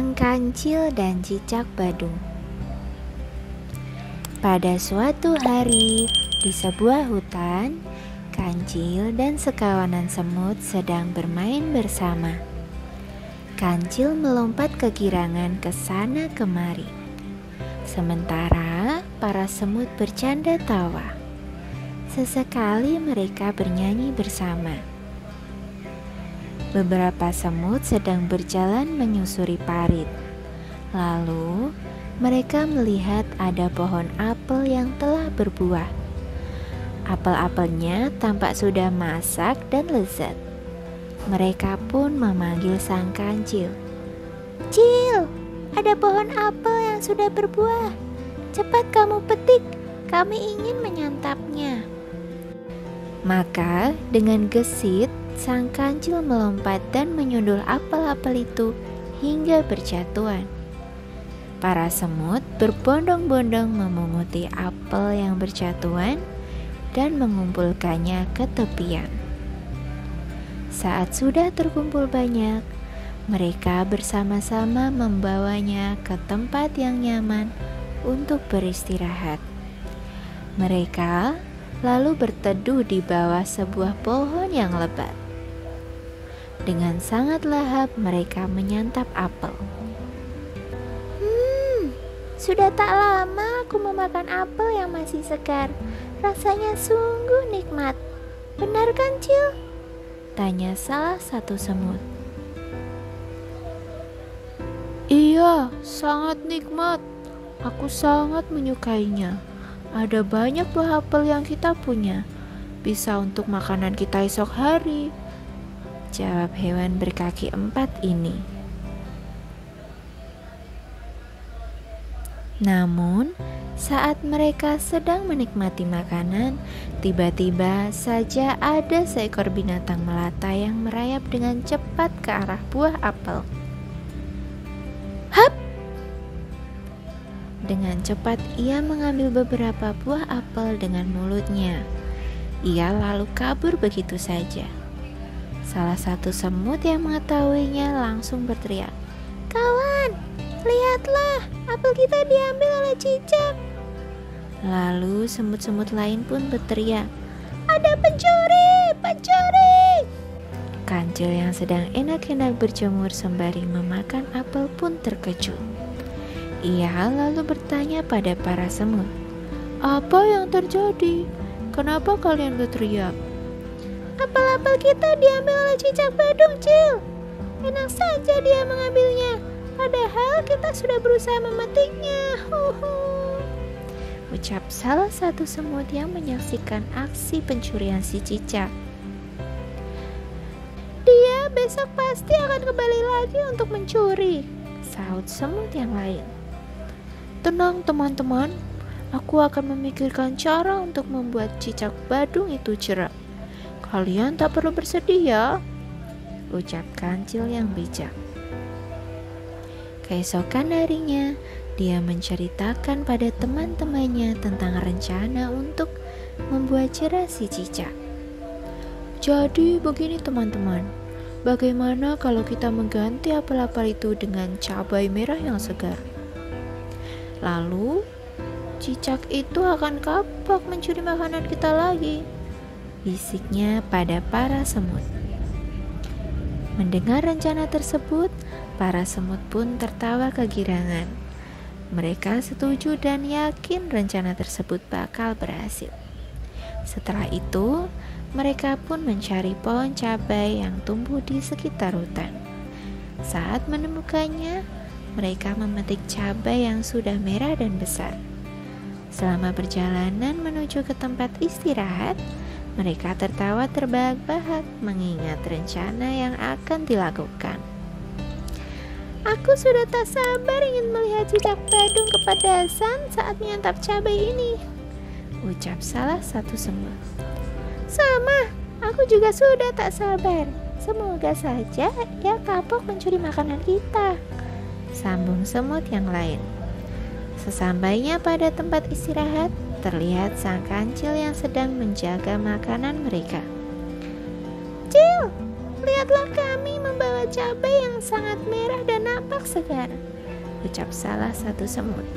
Sang Kancil dan Cicak Badung. Pada suatu hari, di sebuah hutan, Kancil dan sekawanan semut sedang bermain bersama. Kancil melompat kegirangan ke sana kemari. Sementara para semut bercanda tawa. Sesekali mereka bernyanyi bersama. Beberapa semut sedang berjalan menyusuri parit. Lalu, mereka melihat ada pohon apel yang telah berbuah. Apel-apelnya tampak sudah masak dan lezat. Mereka pun memanggil Sang Kancil. "Cil, ada pohon apel yang sudah berbuah. Cepat kamu petik, kami ingin menyantapnya." Maka dengan gesit, Sang Kancil melompat dan menyundul apel-apel itu hingga berjatuhan. Para semut berbondong-bondong memunguti apel yang berjatuhan dan mengumpulkannya ke tepian. Saat sudah terkumpul banyak, mereka bersama-sama membawanya ke tempat yang nyaman untuk beristirahat. Mereka lalu berteduh di bawah sebuah pohon yang lebat. Dengan sangat lahap mereka menyantap apel. Sudah tak lama aku memakan apel yang masih segar. Rasanya sungguh nikmat. Benar kan, Cil? Tanya salah satu semut. Iya, sangat nikmat. Aku sangat menyukainya. Ada banyak buah apel yang kita punya. Bisa untuk makanan kita esok hari, jawab hewan berkaki 4 ini. Namun, saat mereka sedang menikmati makanan, tiba-tiba saja ada seekor binatang melata yang merayap dengan cepat ke arah buah apel. Hap! Dengan cepat ia mengambil beberapa buah apel dengan mulutnya. Ia lalu kabur begitu saja. Salah satu semut yang mengetahuinya langsung berteriak, "Kawan, lihatlah, apel kita diambil oleh cicak." Lalu semut-semut lain pun berteriak, "Ada pencuri, pencuri!" Kancil yang sedang enak-enak berjemur sembari memakan apel pun terkejut. Ia lalu bertanya pada para semut, "Apa yang terjadi? Kenapa kalian berteriak?" "Apel-apel kita diambil oleh cicak badung, Cil. Enak saja dia mengambilnya, padahal kita sudah berusaha memetiknya." Ucap salah satu semut yang menyaksikan aksi pencurian si cicak. "Dia besok pasti akan kembali lagi untuk mencuri," sahut semut yang lain. "Tenang teman-teman, aku akan memikirkan cara untuk membuat cicak badung itu jerak. Kalian tak perlu bersedih ya," ucap Kancil yang bijak. Keesokan harinya, dia menceritakan pada teman-temannya tentang rencana untuk membuat jerah si cicak. "Jadi begini teman-teman, bagaimana kalau kita mengganti apel-apel itu dengan cabai merah yang segar? Lalu, cicak itu akan kapok mencuri makanan kita lagi," bisiknya pada para semut. Mendengar rencana tersebut, para semut pun tertawa kegirangan. Mereka setuju dan yakin rencana tersebut bakal berhasil. Setelah itu, mereka pun mencari pohon cabai yang tumbuh di sekitar hutan. Saat menemukannya, mereka memetik cabai yang sudah merah dan besar. Selama perjalanan menuju ke tempat istirahat, mereka tertawa terbahak-bahak mengingat rencana yang akan dilakukan. "Aku sudah tak sabar ingin melihat cicak badung kepedasan saat menyantap cabai ini," ucap salah satu semut. "Sama, aku juga sudah tak sabar. Semoga saja ia kapok mencuri makanan kita," sambung semut yang lain. Sesampainya pada tempat istirahat, terlihat Sang Kancil yang sedang menjaga makanan mereka. "Cil, lihatlah kami membawa buah cabai yang sangat merah dan nampak segar, ucap salah satu semut.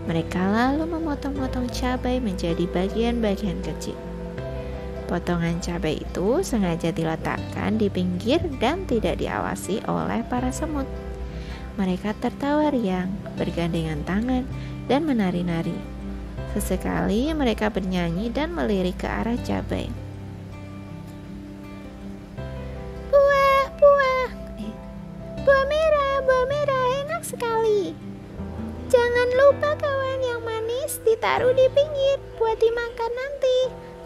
Mereka lalu memotong-motong cabai menjadi bagian-bagian kecil. Potongan cabai itu sengaja diletakkan di pinggir dan tidak diawasi oleh para semut. Mereka tertawa riang, bergandengan tangan, dan menari-nari. Sesekali mereka bernyanyi dan melirik ke arah cabai. Buah merah enak sekali. Jangan lupa kawan, yang manis ditaruh di pinggir buat dimakan nanti.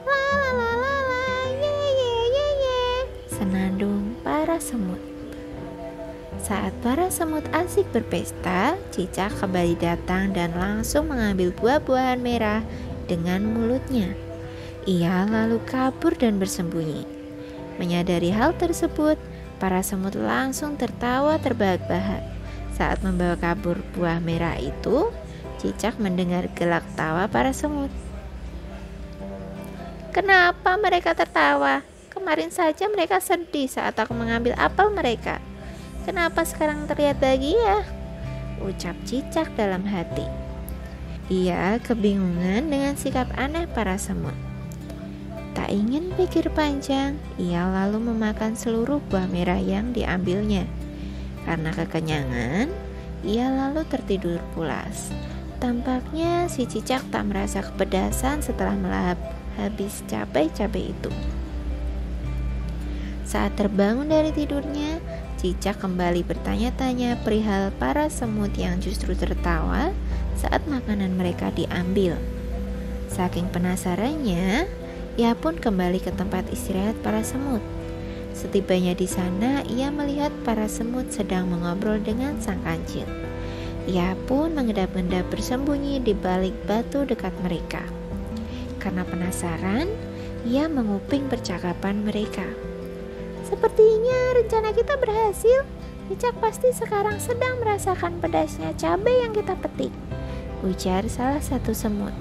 La la la la la, ye ye ye ye, senandung para semut. Saat para semut asik berpesta, cicak kembali datang dan langsung mengambil buah-buahan merah dengan mulutnya. Ia lalu kabur dan bersembunyi. Menyadari hal tersebut, para semut langsung tertawa terbahak-bahak. Saat membawa kabur buah merah itu, cicak mendengar gelak tawa para semut. Kenapa mereka tertawa? Kemarin saja mereka sedih saat aku mengambil apel mereka. Kenapa sekarang terlihat bahagia? Ucap cicak dalam hati. Ia kebingungan dengan sikap aneh para semut. Tak ingin pikir panjang, ia lalu memakan seluruh buah merah yang diambilnya. Karena kekenyangan, ia lalu tertidur pulas. Tampaknya si cicak tak merasa kepedasan setelah melahap habis cabai-cabai itu. Saat terbangun dari tidurnya, cicak kembali bertanya-tanya perihal para semut yang justru tertawa saat makanan mereka diambil. Saking penasarannya, ia pun kembali ke tempat istirahat para semut. Setibanya di sana, ia melihat para semut sedang mengobrol dengan sang kancil. Ia pun mengedap-ngedap bersembunyi di balik batu dekat mereka. Karena penasaran, ia menguping percakapan mereka. Sepertinya rencana kita berhasil. Cicak pasti sekarang sedang merasakan pedasnya cabai yang kita petik, ujar salah satu semut.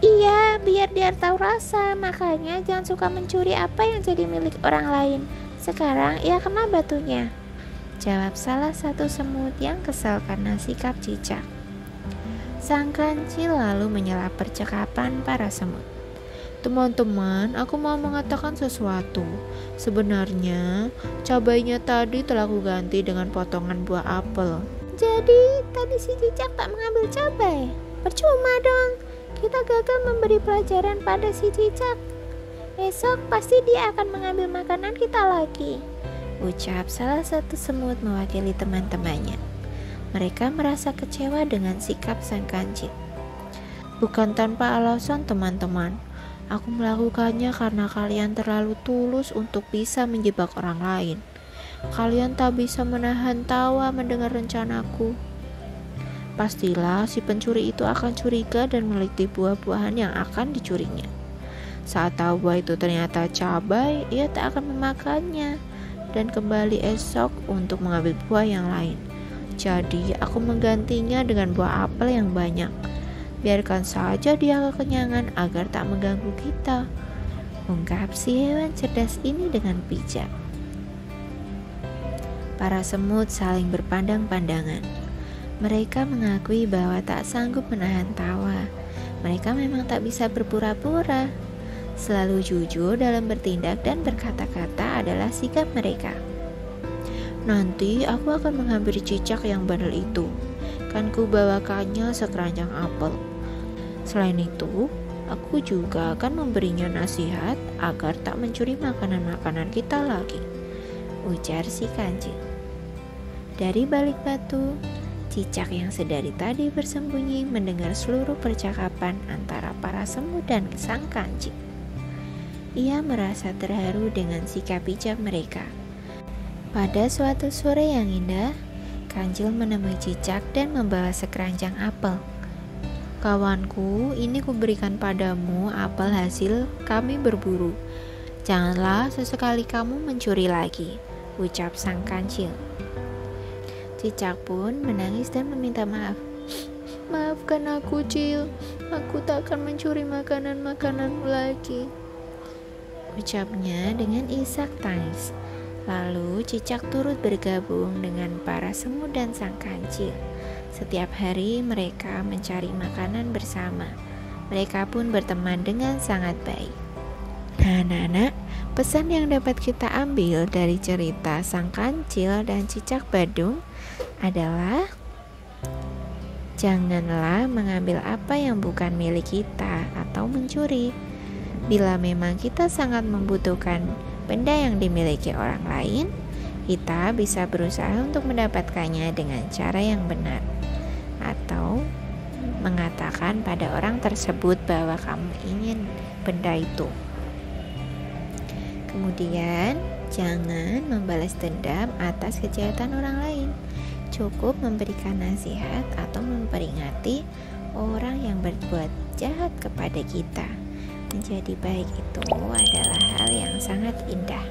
Iya, biar dia tahu rasa. Makanya jangan suka mencuri apa yang jadi milik orang lain. Sekarang ia kena batunya, jawab salah satu semut yang kesal karena sikap cicak. Sang kancil lalu menyela percakapan para semut. Teman-teman, aku mau mengatakan sesuatu. Sebenarnya, cabainya tadi telah kuganti dengan potongan buah apel. Jadi, tadi si cicak tak mengambil cabai? Percuma dong. Kita gagal memberi pelajaran pada si cicak. Esok pasti dia akan mengambil makanan kita lagi, ucap salah satu semut mewakili teman-temannya. Mereka merasa kecewa dengan sikap sang kancil. Bukan tanpa alasan teman-teman. Aku melakukannya karena kalian terlalu tulus untuk bisa menjebak orang lain. Kalian tak bisa menahan tawa mendengar rencanaku. Pastilah si pencuri itu akan curiga dan meliti buah-buahan yang akan dicurinya. Saat tahu buah itu ternyata cabai, ia tak akan memakannya dan kembali esok untuk mengambil buah yang lain. Jadi aku menggantinya dengan buah apel yang banyak. Biarkan saja dia kekenyangan agar tak mengganggu kita, ungkap si hewan cerdas ini dengan bijak. Para semut saling berpandang-pandangan. Mereka mengakui bahwa tak sanggup menahan tawa. Mereka memang tak bisa berpura-pura. Selalu jujur dalam bertindak dan berkata-kata adalah sikap mereka. Nanti aku akan menghampiri cicak yang bandel itu. Kan ku bawakannya sekeranjang apel. Selain itu, aku juga akan memberinya nasihat agar tak mencuri makanan-makanan kita lagi, ujar si kancil. Dari balik batu, cicak yang sedari tadi bersembunyi mendengar seluruh percakapan antara para semut dan sang kancil. Ia merasa terharu dengan sikap bijak mereka. Pada suatu sore yang indah, kancil menemui cicak dan membawa sekeranjang apel. Kawanku, ini kuberikan padamu apel hasil kami berburu. Janganlah sesekali kamu mencuri lagi, ucap sang kancil. Cicak pun menangis dan meminta maaf. Maafkan aku, Cil. Aku tak akan mencuri makanan-makananmu lagi. ucapnya dengan isak tangis. Lalu cicak turut bergabung dengan para semut dan sang kancil. Setiap hari mereka mencari makanan bersama. Mereka pun berteman dengan sangat baik. Nah, anak-anak, pesan yang dapat kita ambil dari cerita sang kancil dan cicak badung adalah janganlah mengambil apa yang bukan milik kita atau mencuri. Bila memang kita sangat membutuhkan benda yang dimiliki orang lain, kita bisa berusaha untuk mendapatkannya dengan cara yang benar, atau mengatakan pada orang tersebut bahwa kamu ingin benda itu. Kemudian, jangan membalas dendam atas kejahatan orang lain. Cukup memberikan nasihat atau memperingati orang yang berbuat jahat kepada kita. Menjadi baik itu adalah hal yang sangat indah.